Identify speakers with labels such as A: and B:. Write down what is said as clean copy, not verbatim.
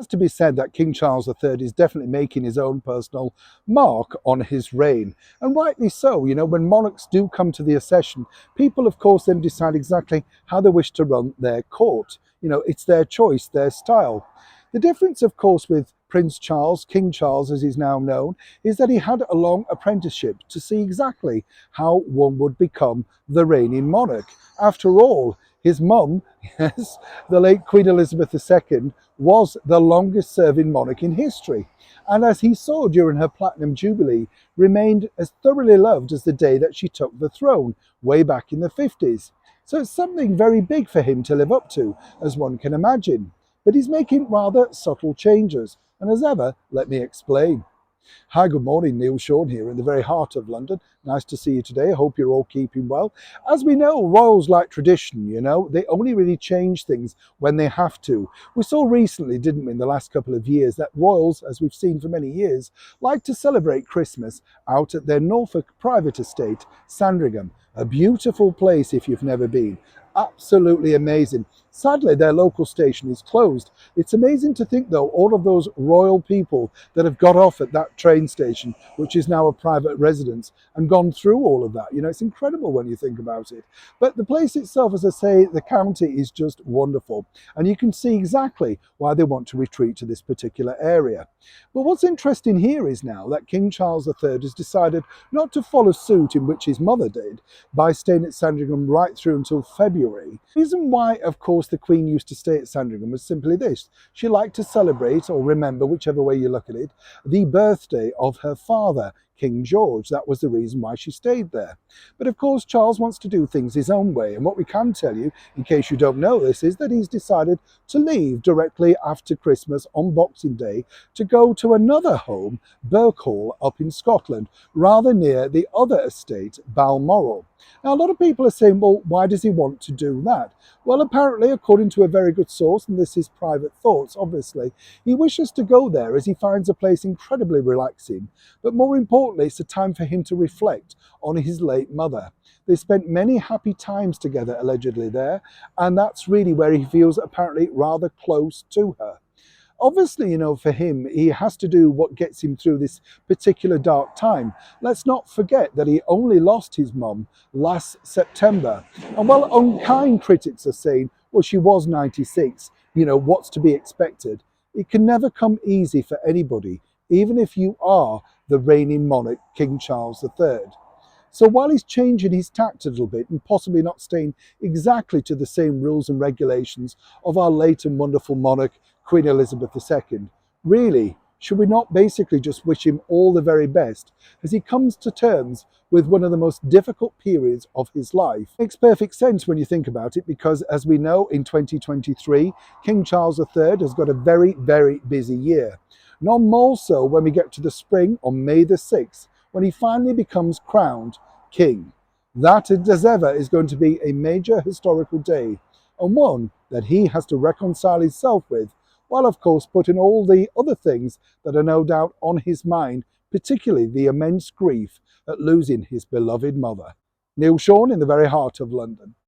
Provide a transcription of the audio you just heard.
A: Has to be said that King Charles III is definitely making his own personal mark on his reign, and rightly so. When monarchs do come to the accession, people of course then decide exactly how they wish to run their court. It's their choice, their style. The difference of course with Prince Charles, King Charles as he's now known, is that he had a long apprenticeship to see exactly how one would become the reigning monarch. After all, his mum, yes, the late Queen Elizabeth II, was the longest serving monarch in history, and as he saw during her Platinum Jubilee, remained as thoroughly loved as the day that she took the throne, way back in the 50s. So it's something very big for him to live up to, as one can imagine. But he's making rather subtle changes, and as ever, let me explain. Hi, good morning, Neil Sean here in the very heart of London. Nice to see you today. I hope you're all keeping well. As we know, royals like tradition, they only really change things when they have to. We saw recently, didn't we, in the last couple of years, that royals, as we've seen for many years, like to celebrate Christmas out at their Norfolk private estate, Sandringham. A beautiful place if you've never been. Absolutely amazing. Sadly, their local station is closed. It's amazing to think, though, all of those royal people that have got off at that train station, which is now a private residence, and gone through all of that. It's incredible when you think about it. But the place itself, as I say, the county is just wonderful. And you can see exactly why they want to retreat to this particular area. But what's interesting here is now that King Charles III has decided not to follow suit in which his mother did by staying at Sandringham right through until February. The reason why, of course, the Queen used to stay at Sandringham was simply this. She liked to celebrate, or remember, whichever way you look at it, the birthday of her father, King George. That was the reason why she stayed there. But of course, Charles wants to do things his own way. And what we can tell you, in case you don't know this, is that he's decided to leave directly after Christmas on Boxing Day to go to another home, Birkhall, up in Scotland, rather near the other estate, Balmoral. Now, a lot of people are saying, well, why does he want to do that? Well, apparently, according to a very good source, and this is private thoughts, obviously, he wishes to go there as he finds a place incredibly relaxing. But more importantly, it's a time for him to reflect on his late mother. They spent many happy times together, allegedly, there, and that's really where he feels apparently rather close to her. Obviously, for him, he has to do what gets him through this particular dark time. Let's not forget that he only lost his mum last September. And while unkind critics are saying, well, she was 96, what's to be expected? It can never come easy for anybody, even if you are the reigning monarch, King Charles III. So while he's changing his tact a little bit and possibly not staying exactly to the same rules and regulations of our late and wonderful monarch, Queen Elizabeth II, really, should we not basically just wish him all the very best as he comes to terms with one of the most difficult periods of his life? Makes perfect sense when you think about it, because as we know, in 2023, King Charles III has got a very, very busy year. None more so when we get to the spring on May the 6th, when he finally becomes crowned king. That, as ever, is going to be a major historical day, and one that he has to reconcile himself with, while of course putting all the other things that are no doubt on his mind, particularly the immense grief at losing his beloved mother. Neil Sean in the very heart of London.